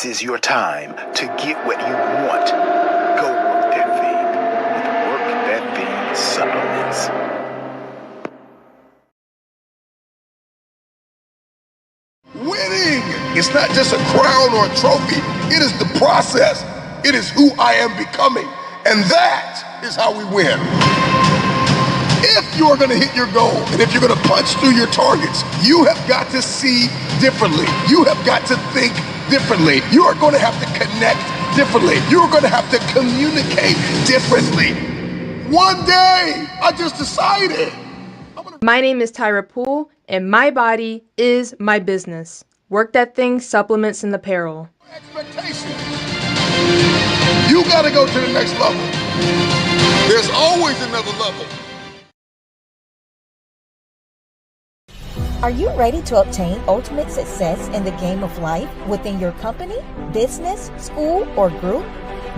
This is your time to get what you want. Go work that thing with Work That Thing supplements. Winning is not just a crown or a trophy. It is the process. It is who I am becoming. And that is how we win. If you're going to hit your goal and if you're going to punch through your targets, you have got to see differently. You have got to think differently. You are going to have to connect differently. You're going to have to communicate differently. One day, I just decided. My name is Tyra Poole, and my body is my business. Work That Thing supplements and apparel. Expectations. You got to go to the next level. There's always another level. Are you ready to obtain ultimate success in the game of life within your company, business, school, or group?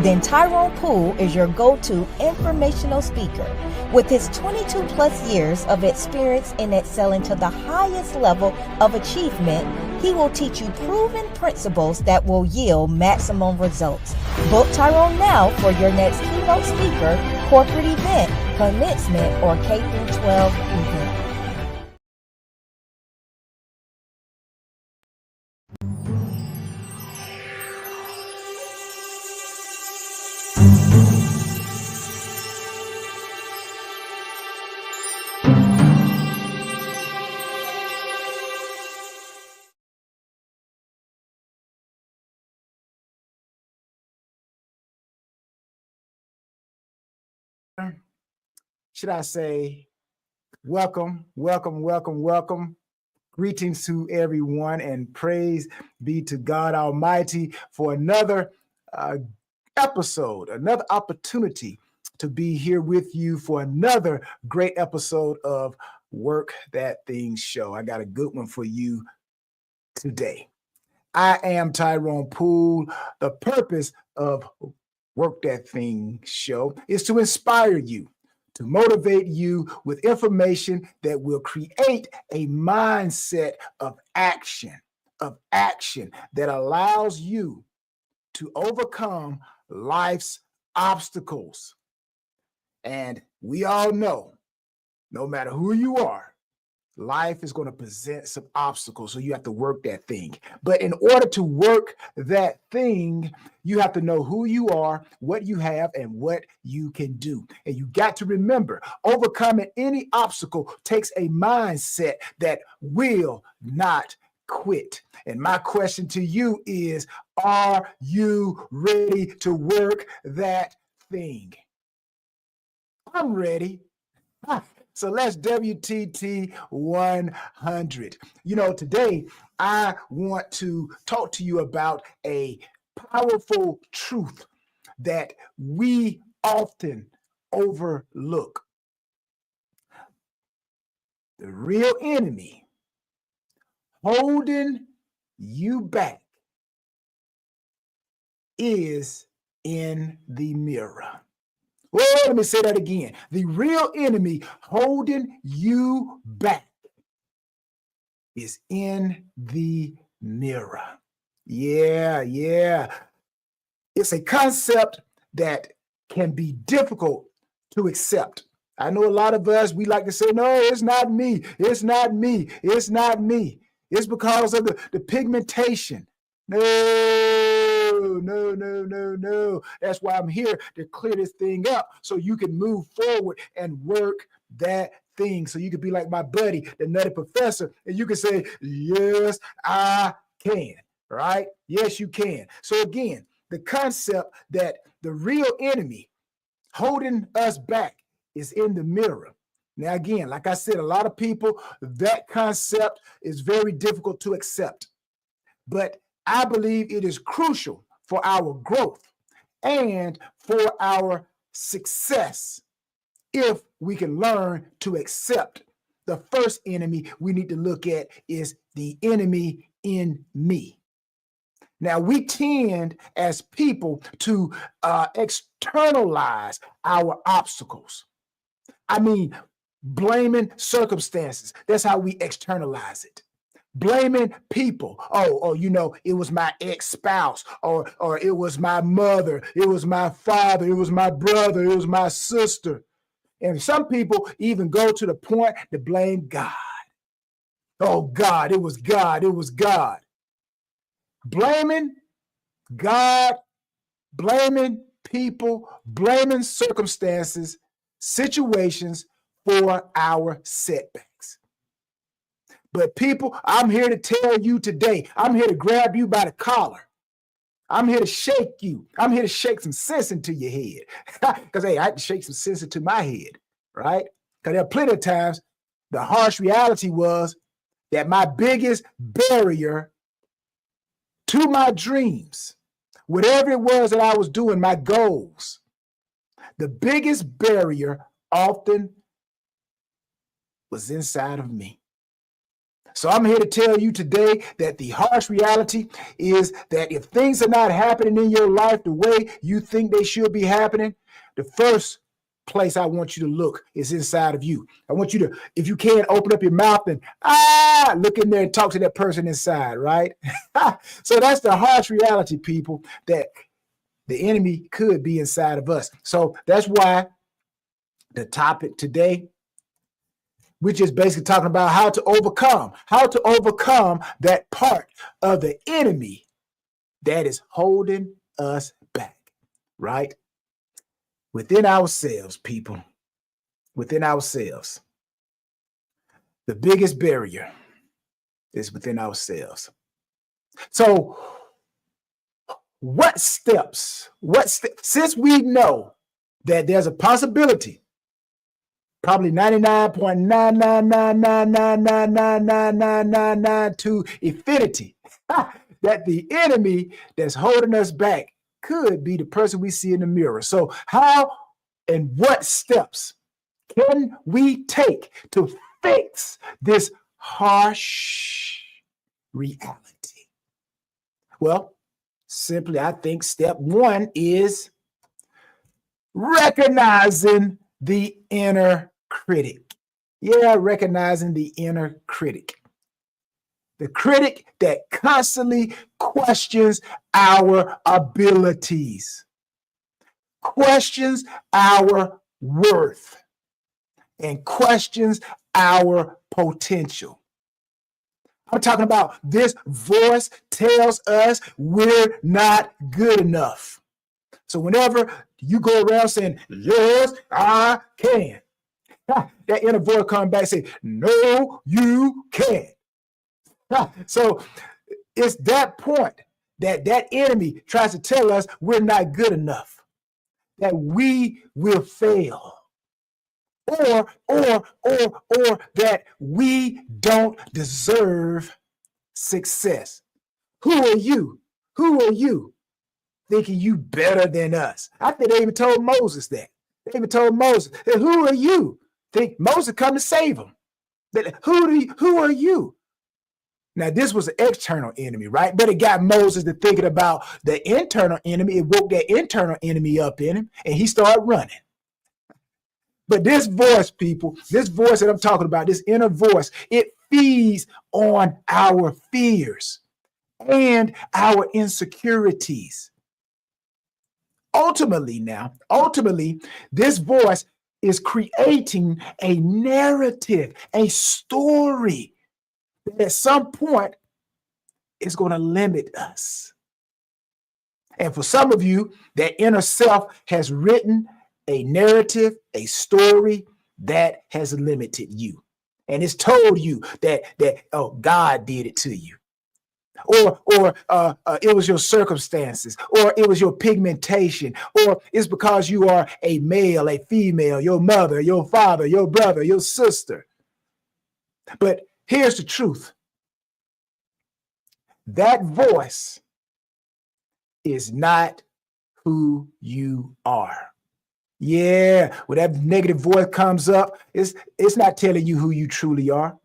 Then Tyrone Poole is your go-to informational speaker. With his 22 plus years of experience in excelling to the highest level of achievement, he will teach you proven principles that will yield maximum results. Book Tyrone now for your next keynote speaker, corporate event, commencement, or K-12 event. Should I say, welcome. Greetings to everyone, and praise be to God Almighty for another episode, another opportunity to be here with you for another great episode of Work That Thing Show. I got a good one for you today. I am Tyrone Poole. The purpose of Work That Thing Show is to inspire you, to motivate you with information that will create a mindset of action that allows you to overcome life's obstacles. And we all know, no matter who you are, life is going to present some obstacles, so you have to work that thing. But in order to work that thing, you have to know who you are, what you have, and what you can do. And you got to remember, overcoming any obstacle takes a mindset that will not quit. And my question to you is, are you ready to work that thing? I'm ready. So let's WTT 100. Today I want to talk to you about a powerful truth that we often overlook. The real enemy holding you back is in the mirror. Well, let me say that again. The real enemy holding you back is in the mirror. Yeah. It's a concept that can be difficult to accept. I know a lot of us, we like to say, no, it's not me. It's not me. It's not me. It's because of the pigmentation. No. That's why I'm here, to clear this thing up so you can move forward and work that thing. So you can be like my buddy, the Nutty Professor, and you can say, yes, I can, right? Yes, you can. So again, the concept that the real enemy holding us back is in the mirror. Now, again, like I said, a lot of people, that concept is very difficult to accept. But I believe it is crucial for our growth and for our success if we can learn to accept. The first enemy we need to look at is the enemy in me. Now, we tend as people to externalize our obstacles. I mean, blaming circumstances. That's how we externalize it. blaming people. Oh, it was my ex-spouse, or it was my mother, it was my father, it was my brother, it was my sister. And some people even go to the point to blame God. Oh, God, it was God, it was God. Blaming God, blaming people, blaming circumstances, situations for our setbacks. But people, I'm here to tell you today, I'm here to grab you by the collar. I'm here to shake you. I'm here to shake some sense into your head. Because, hey, I had to shake some sense into my head, right? Because there are plenty of times the harsh reality was that my biggest barrier to my dreams, whatever it was that I was doing, my goals, the biggest barrier often was inside of me. So I'm here to tell you today that the harsh reality is that if things are not happening in your life the way you think they should be happening, the first place I want you to look is inside of you. I want you to, if you can, open up your mouth and look in there and talk to that person inside, right? So that's the harsh reality, people, that the enemy could be inside of us. So that's why the topic today, we're just basically talking about how to overcome that part of the enemy that is holding us back, right? Within ourselves, people, within ourselves. The biggest barrier is within ourselves. So what steps, since we know that there's a possibility, probably 99.999999999 to infinity, that the enemy that's holding us back could be the person we see in the mirror. So how and what steps can we take to fix this harsh reality? Well, simply, I think step one is recognizing the inner critic. Yeah, recognizing the inner critic. The critic that constantly questions our abilities, questions our worth, and questions our potential. I'm talking about this voice tells us we're not good enough. So whenever you go around saying, yes, I can, that inner voice comes back and say, no, you can't. So it's that point that enemy tries to tell us we're not good enough, that we will fail, or that we don't deserve success. Who are you? Who are you thinking you better than us? I think they even told Moses that. They even told Moses, who are you? Think Moses come to save him. Who are you? Now, this was an external enemy, right? But it got Moses to thinking about the internal enemy. It woke that internal enemy up in him, and he started running. But this voice, people, this voice that I'm talking about, this inner voice, it feeds on our fears and our insecurities. Ultimately, this voice is creating a narrative, a story that at some point is going to limit us. And for some of you, that inner self has written a narrative, a story that has limited you. And it's told you that oh, God did it to you. Or it was your circumstances, or it was your pigmentation, or it's because you are a male, a female, your mother, your father, your brother, your sister. But here's the truth. That voice is not who you are. Yeah, when that negative voice comes up, it's not telling you who you truly are,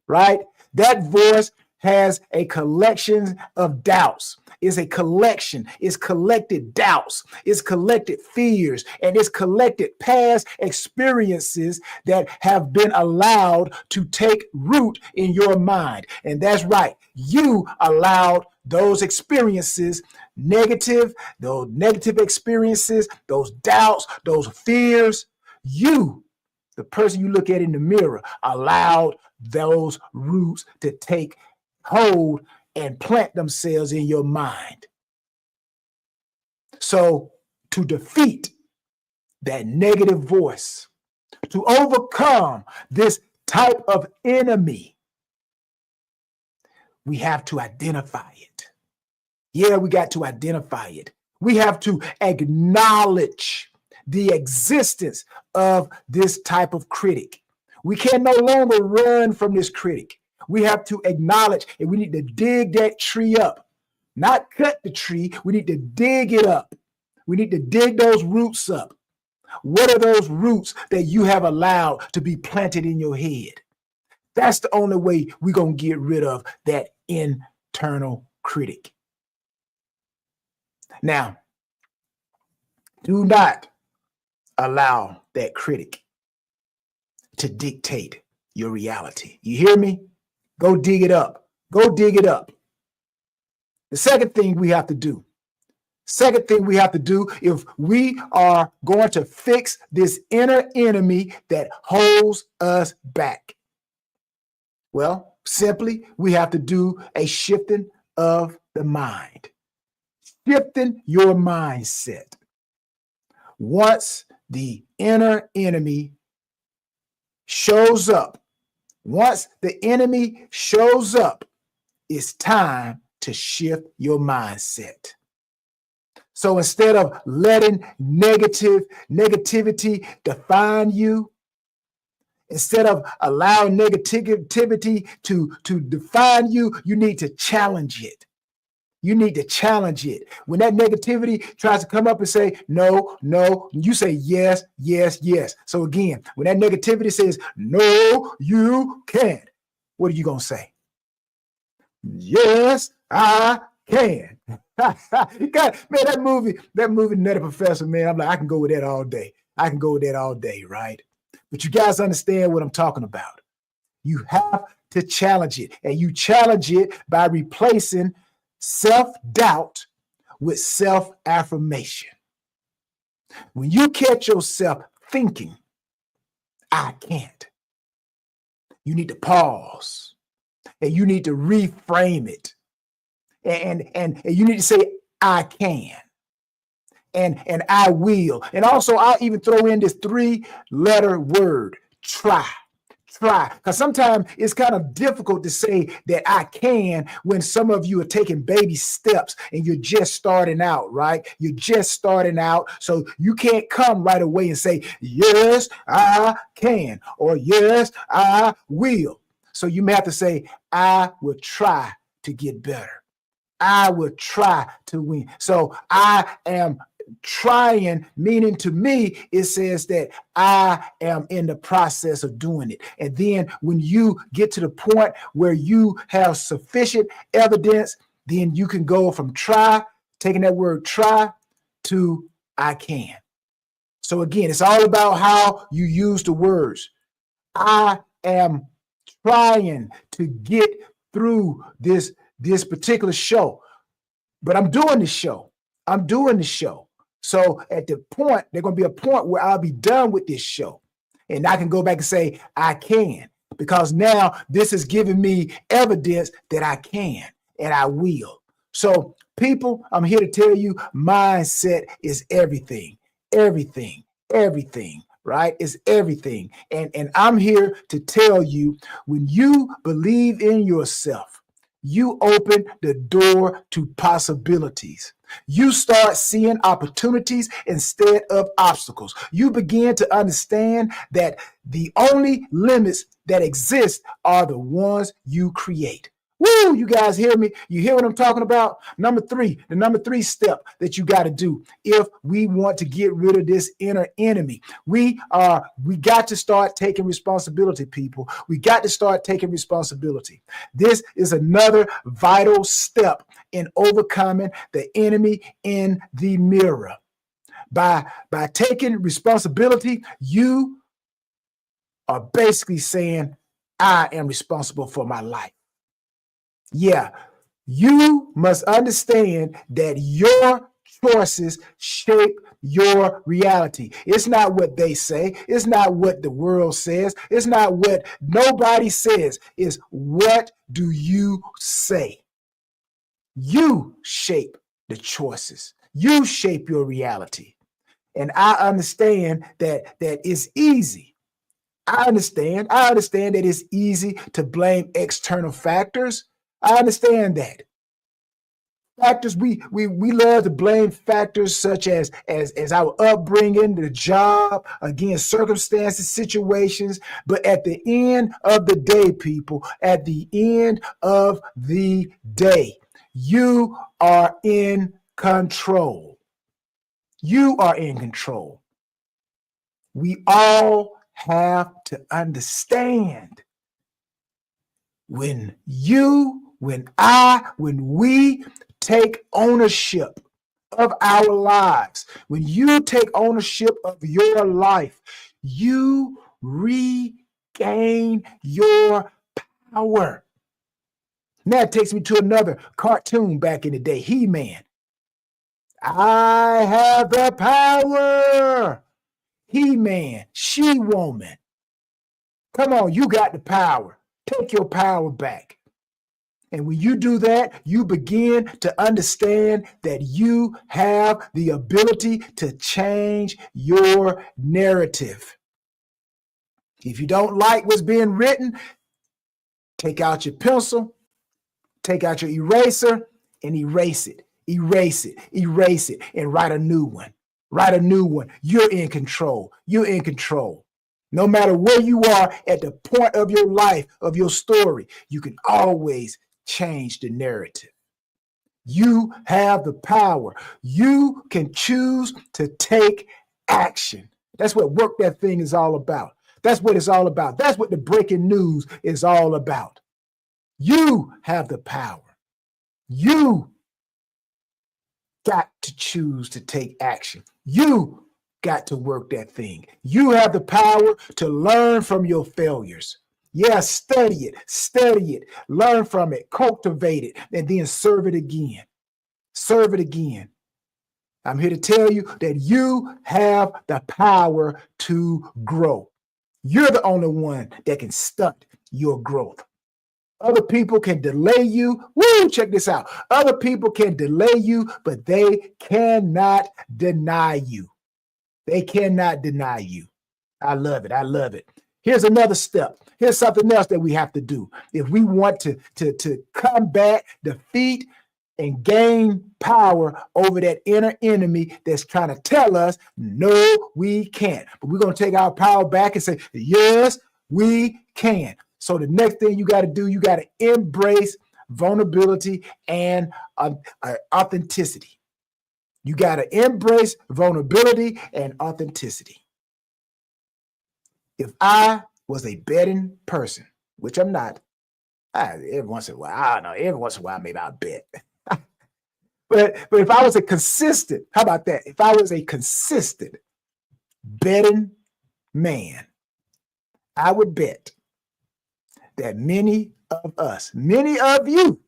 right? That voice has a collection of doubts. It's a collection. It's collected doubts. It's collected fears. And it's collected past experiences that have been allowed to take root in your mind. And that's right. You allowed those experiences, those negative experiences, those doubts, those fears. You, the person you look at in the mirror, allowed those roots to take hold and plant themselves in your mind. So to defeat that negative voice, to overcome this type of enemy, we have to identify it. Yeah, we got to identify it. We have to acknowledge the existence of this type of critic. We can no longer run from this critic. We have to acknowledge, and we need to dig that tree up. Not cut the tree, we need to dig it up. We need to dig those roots up. What are those roots that you have allowed to be planted in your head? That's the only way we're going to get rid of that internal critic. Now, do not allow that critic to dictate your reality. You hear me? Go dig it up. Go dig it up. The second thing we have to do if we are going to fix this inner enemy that holds us back, well, simply we have to do a shifting of the mind. Shifting your mindset. Once the inner enemy shows up, it's time to shift your mindset. So instead of letting negativity define you, instead of allowing negativity to define you, you need to challenge it. You need to challenge it. When that negativity tries to come up and say, no, no, you say, yes, yes, yes. So again, when that negativity says, no, you can't, what are you going to say? Yes, I can. God, man, that movie, Nutty Professor, man, I'm like, I can go with that all day. Right? But you guys understand what I'm talking about. You have to challenge it. And you challenge it by replacing self-doubt with self-affirmation. When you catch yourself thinking, I can't, you need to pause and you need to reframe it. And you need to say, I can. And I will. And also, I'll even throw in this 3-letter word, try. Because sometimes it's kind of difficult to say that I can when some of you are taking baby steps and you're just starting out, right? You're just starting out. So you can't come right away and say, yes, I can, or yes, I will. So you may have to say, I will try to get better. I will try to win. So I am trying, meaning to me, it says that I am in the process of doing it. And then when you get to the point where you have sufficient evidence, then you can go from try, taking that word try, to I can. So again, it's all about how you use the words. I am trying to get through this particular show, but I'm doing the show. So at the point, there's going to be a point where I'll be done with this show. And I can go back and say, I can, because now this is giving me evidence that I can and I will. So people, I'm here to tell you, mindset is everything, right? It's everything. And I'm here to tell you, when you believe in yourself, you open the door to possibilities. You start seeing opportunities instead of obstacles. You begin to understand that the only limits that exist are the ones you create. Woo, you guys hear me? You hear what I'm talking about? The number three step that you got to do if we want to get rid of this inner enemy. We got to start taking responsibility, people. We got to start taking responsibility. This is another vital step in overcoming the enemy in the mirror. By taking responsibility, you are basically saying, I am responsible for my life. Yeah, you must understand that your choices shape your reality. It's not what they say. It's not what the world says. It's not what nobody says. It's what do you say? You shape the choices. You shape your reality. And I understand that it's easy. I understand that it's easy to blame external factors. I understand that. Factors, we love to blame factors such as our upbringing, the job, again, circumstances, situations. But at the end of the day, people, at the end of the day, you are in control. You are in control. We all have to understand when we take ownership of our lives, when you take ownership of your life, you regain your power. Now that takes me to another cartoon back in the day, He-Man. I have the power. He-Man, She-Woman. Come on, you got the power. Take your power back. And when you do that, you begin to understand that you have the ability to change your narrative. If you don't like what's being written, take out your pencil, take out your eraser, and erase it. Erase it, erase it, and write a new one. Write a new one. You're in control. You're in control. No matter where you are at the point of your life, of your story, you can always change the narrative. You have the power. You can choose to take action. That's what Work That Thing is all about. That's what it's all about. That's what the breaking news is all about. You have the power. You got to choose to take action. You got to work that thing. You have the power to learn from your failures. Yeah, study it, learn from it, cultivate it, and then serve it again. Serve it again. I'm here to tell you that you have the power to grow. You're the only one that can stunt your growth. Other people can delay you. Woo, check this out. Other people can delay you, but they cannot deny you. They cannot deny you. I love it. I love it. Here's another step. Here's something else that we have to do. If we want to combat, defeat, and gain power over that inner enemy that's trying to tell us, no, we can't. But we're going to take our power back and say, yes, we can. So the next thing you got to do, you got to embrace vulnerability and authenticity. You got to embrace vulnerability and authenticity. If I was a betting person, which I'm not, every once in a while, I don't know, every once in a while, maybe I'll bet. But if I was a consistent, how about that? If I was a consistent betting man, I would bet that many of us, many of you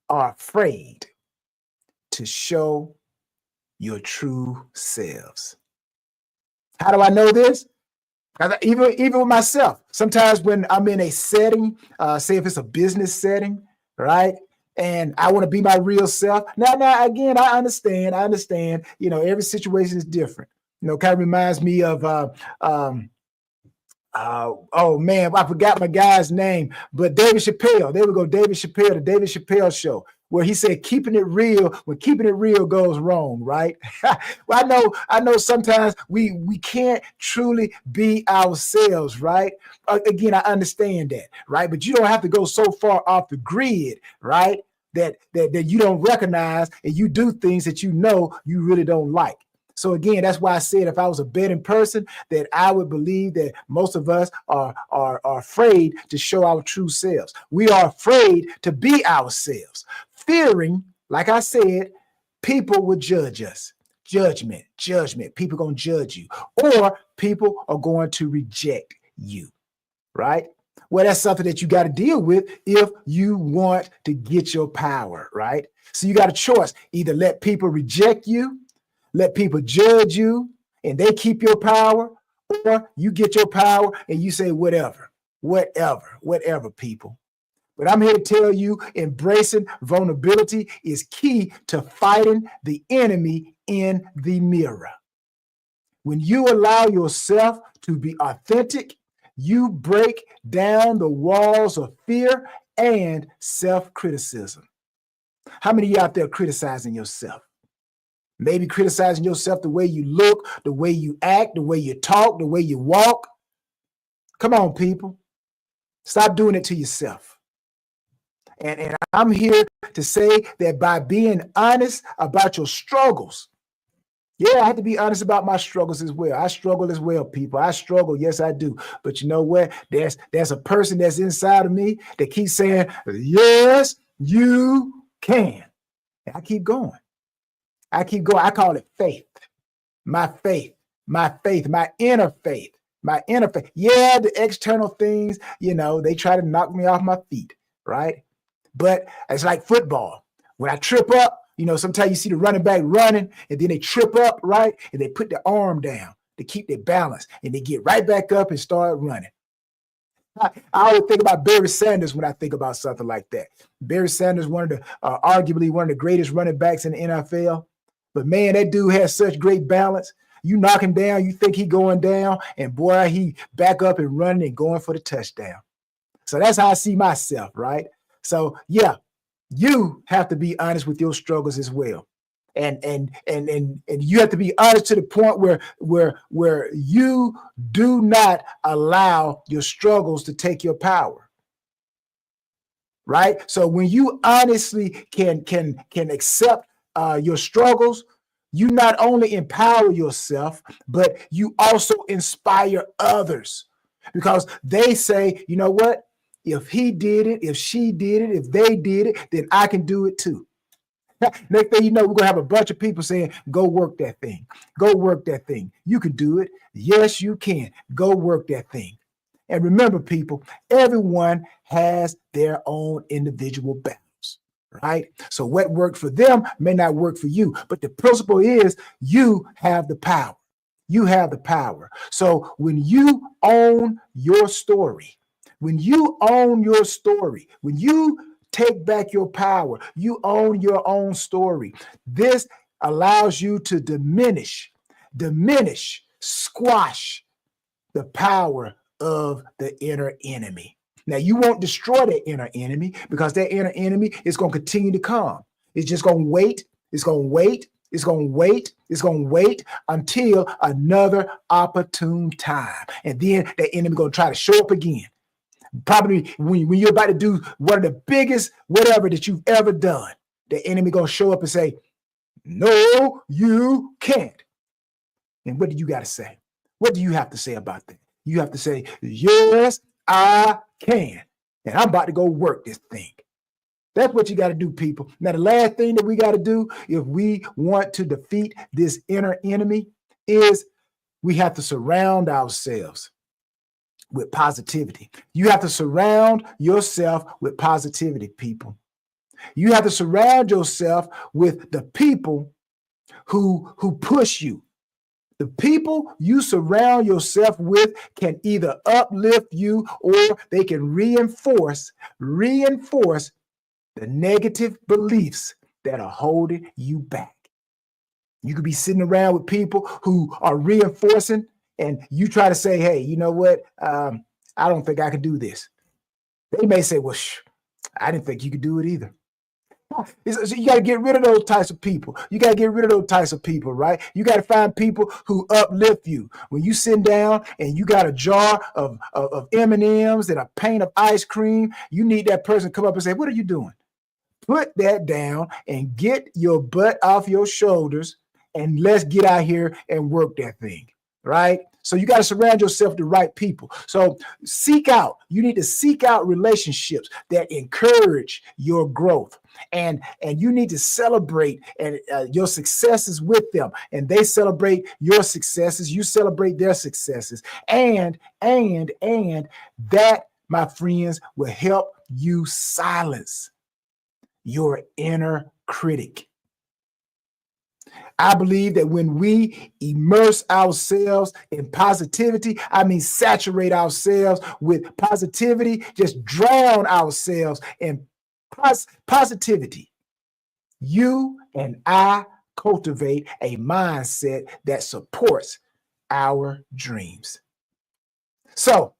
are afraid to show your true selves. How do I know this? Even with myself, sometimes when I'm in a setting, say if it's a business setting, right? And I want to be my real self. Now, again, I understand. Every situation is different. Kind of reminds me of, oh man, I forgot my guy's name, but David Chappelle. There we go, David Chappelle, the David Chappelle Show. where he said keeping it real when keeping it real goes wrong, right? Well, I know sometimes we can't truly be ourselves, right? Again, I understand that, right? But you don't have to go so far off the grid, right? That you don't recognize and you do things that you know you really don't like. So again, that's why I said if I was a betting person, that I would believe that most of us are afraid to show our true selves. We are afraid to be ourselves, fearing, like I said, people will judge us. Judgment. People going to judge you, or people are going to reject you, right? Well, that's something that you got to deal with if you want to get your power, right? So you got a choice. Either let people reject you, let people judge you, and they keep your power, or you get your power and you say whatever, people. But I'm here to tell you, embracing vulnerability is key to fighting the enemy in the mirror. When you allow yourself to be authentic, you break down the walls of fear and self-criticism. How many of you out there criticizing yourself? Maybe criticizing yourself the way you look, the way you act, the way you talk, the way you walk. Come on, people. Stop doing it to yourself. And I'm here to say that by being honest about your struggles, yeah, I have to be honest about my struggles as well. I struggle as well, people. I struggle. Yes, I do. But you know what? There's a person that's inside of me that keeps saying, yes, you can. And I keep going. I call it faith. My inner faith. Yeah, the external things, they try to knock me off my feet, right? But it's like football. When I trip up, sometimes you see the running back running and then they trip up, right? And they put their arm down to keep their balance and they get right back up and start running. I always think about Barry Sanders when I think about something like that. Barry Sanders, arguably one of the greatest running backs in the NFL. But man, that dude has such great balance. You knock him down, you think he going down, and boy, he back up and running and going for the touchdown. So that's how I see myself, right? So yeah, you have to be honest with your struggles as well. And you have to be honest to the point where you do not allow your struggles to take your power. Right? So when you honestly can accept your struggles, you not only empower yourself, but you also inspire others, because they say, you know what? If he did it, if she did it, if they did it, then I can do it too. Next thing you know, we're going to have a bunch of people saying, go work that thing. Go work that thing. You can do it. Yes, you can. Go work that thing. And remember, people, everyone has their own individual battles, right? So what worked for them may not work for you. But the principle is you have the power. You have the power. So when you own your story, when you take back your power, you own your own story. This allows you to diminish, squash the power of the inner enemy. Now, you won't destroy that inner enemy, because that inner enemy is going to continue to come. It's just going to wait. It's going to wait. It's going to wait. It's going to wait until another opportune time. And then that enemy going to try to show up again. Probably when you're about to do one of the biggest whatever that you've ever done, the enemy going to show up and say, no, you can't. And what do you got to say? What do you have to say about that? You have to say, yes, I can. And I'm about to go work this thing. That's what you got to do, people. Now, the last thing that we got to do if we want to defeat this inner enemy is we have to surround ourselves with positivity. You have to surround yourself with positivity, people. You have to surround yourself with the people who push you. The people you surround yourself with can either uplift you or they can reinforce the negative beliefs that are holding you back. You could be sitting around with people who are reinforcing, and you try to say, hey, you know what? I don't think I can do this. They may say, well, I didn't think you could do it either. So you got to get rid of those types of people. You got to get rid of those types of people, right? You got to find people who uplift you. When you sit down and you got a jar of M&Ms and a pane of ice cream, you need that person to come up and say, what are you doing? Put that down and get your butt off your shoulders and let's get out here and work that thing, right? So you got to surround yourself with the right people. So you need to seek out relationships that encourage your growth. And you need to celebrate your successes with them. And they celebrate your successes. You celebrate their successes. And that, my friends, will help you silence your inner critic. I believe that when we immerse ourselves in positivity, I mean, saturate ourselves with positivity, just drown ourselves in positivity, you and I cultivate a mindset that supports our dreams. So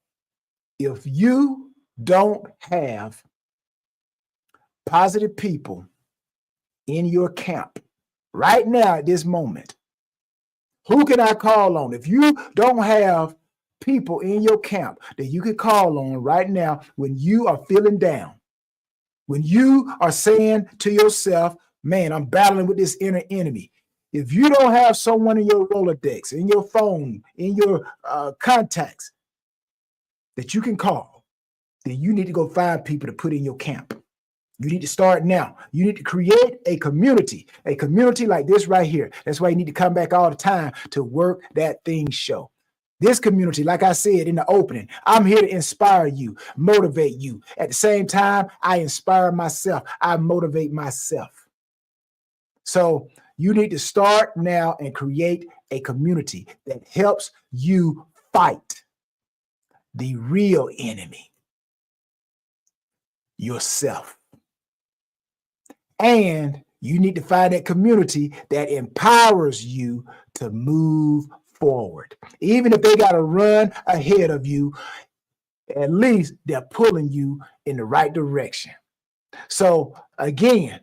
if you don't have positive people in your camp right now at this moment, who can I call on? If you don't have people in your camp that you can call on right now when you are feeling down, when you are saying to yourself, man, I'm battling with this inner enemy. If you don't have someone in your Rolodex, in your phone, in your contacts that you can call, then you need to go find people to put in your camp. You need to start now. You need to create a community like this right here. That's why you need to come back all the time to Work That Thing show. This community, like I said in the opening, I'm here to inspire you, motivate you. At the same time, I inspire myself. I motivate myself. So you need to start now and create a community that helps you fight the real enemy, yourself. And you need to find that community that empowers you to move forward. Even if they got to run ahead of you, at least they're pulling you in the right direction. So again,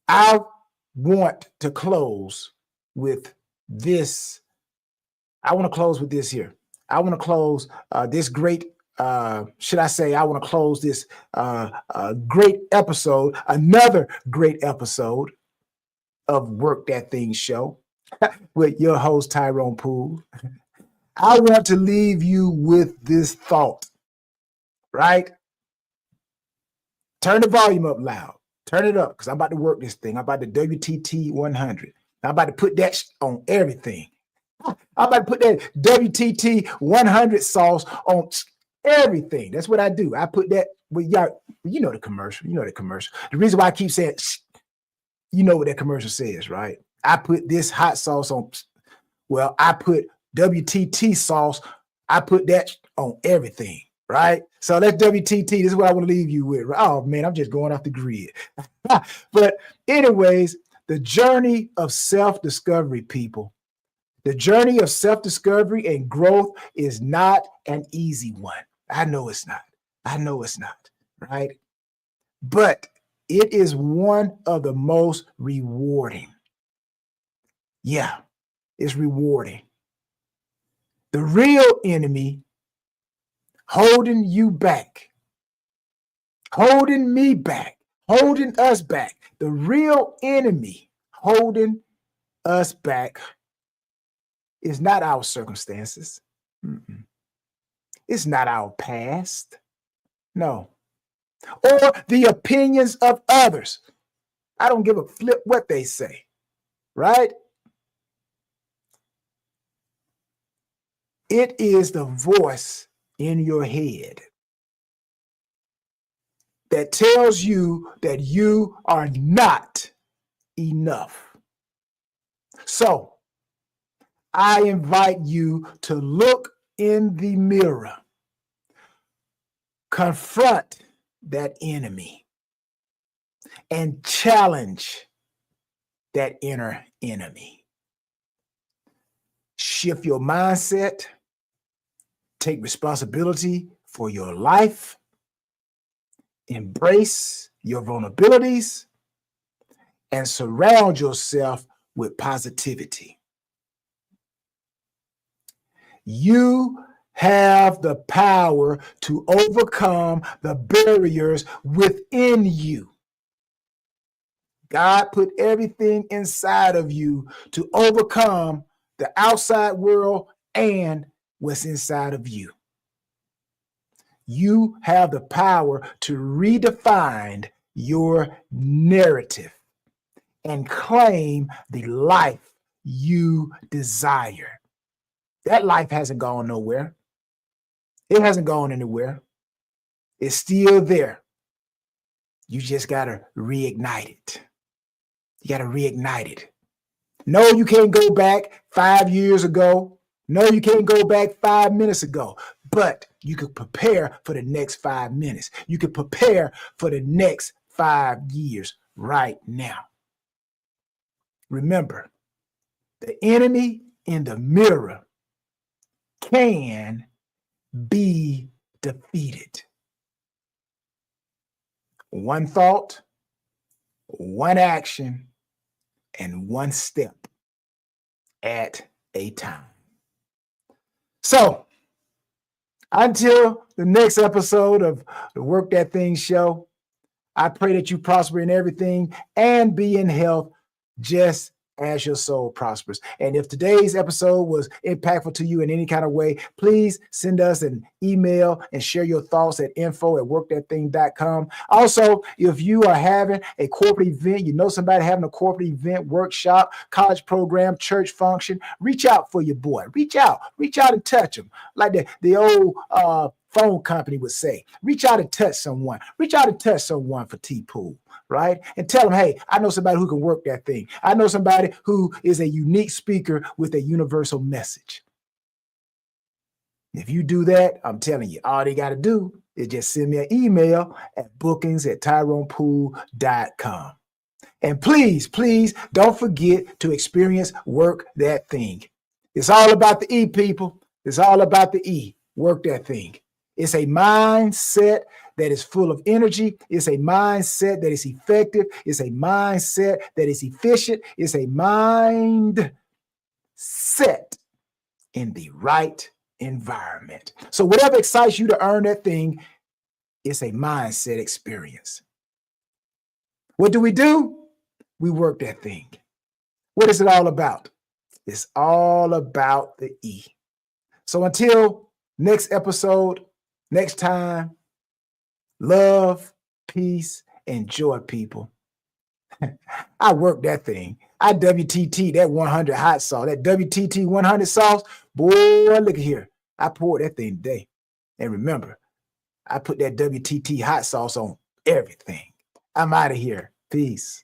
I want to close with this. I want to close with this here. I want to close this great I want to close this great episode, another great episode of Work That Thing show with your host, Tyrone Poole. I want to leave you with this thought, right? Turn the volume up loud. Turn it up because I'm about to work this thing. I'm about to WTT 100. I'm about to put that on everything. I'm about to put that WTT 100 sauce on everything. That's what I do. I put that with y'all. You know the commercial. The reason why I keep saying, you know what that commercial says, right? I put this hot sauce on. Well, I put WTT sauce. I put that on everything, right? So that's WTT. This is what I want to leave you with. Oh man, I'm just going off the grid. But anyways, the journey of self-discovery, people. The journey of self-discovery and growth is not an easy one. I know it's not, right? But it is one of the most rewarding. Yeah, it's rewarding. The real enemy holding you back, holding me back, holding us back. The real enemy holding us back is not our circumstances. It's not our past. No. Or the opinions of others. I don't give a flip what they say, right? It is the voice in your head that tells you that you are not enough. So, I invite you to look in the mirror, confront that enemy, and challenge that inner enemy. Shift your mindset, take responsibility for your life, embrace your vulnerabilities, and surround yourself with positivity. You have the power to overcome the barriers within you. God put everything inside of you to overcome the outside world and what's inside of you. You have the power to redefine your narrative and claim the life you desire. That life hasn't gone nowhere. It hasn't gone anywhere. It's still there. You just got to reignite it. You got to reignite it. No, you can't go back 5 years ago. No, you can't go back 5 minutes ago. But you could prepare for the next 5 minutes. You could prepare for the next 5 years right now. Remember, the enemy in the mirror can be defeated. One thought, one action, and one step at a time. So, until the next episode of the Work That Thing show, I pray that you prosper in everything and be in health just as your soul prospers. And if today's episode was impactful to you in any kind of way, please send us an email and share your thoughts at info@workthatthing.com. Also, if you are having a corporate event, you know somebody having a corporate event, workshop, college program, church function, reach out for your boy. Reach out and touch him. Like the old phone company would say, reach out and touch someone. Reach out and touch someone for T-Pool. Right? And tell them, hey, I know somebody who can work that thing. I know somebody who is a unique speaker with a universal message. If you do that, I'm telling you, all they got to do is just send me an email at bookings@tyronepoole.com. And please don't forget to experience Work That Thing. It's all about the E, people. It's all about the E. Work that thing. It's a mindset that is full of energy. It's a mindset that is effective. It's a mindset that is efficient. It's a mind set in the right environment. So whatever excites you to earn that thing, it's a mindset experience. What do? We work that thing. What is it all about? It's all about the E. So until next episode, next time, love, peace, and joy, people. I work that thing. I WTT that 100 hot sauce, that WTT 100 sauce. Boy, look at here. I poured that thing today. And remember, I put that WTT hot sauce on everything. I'm out of here. Peace.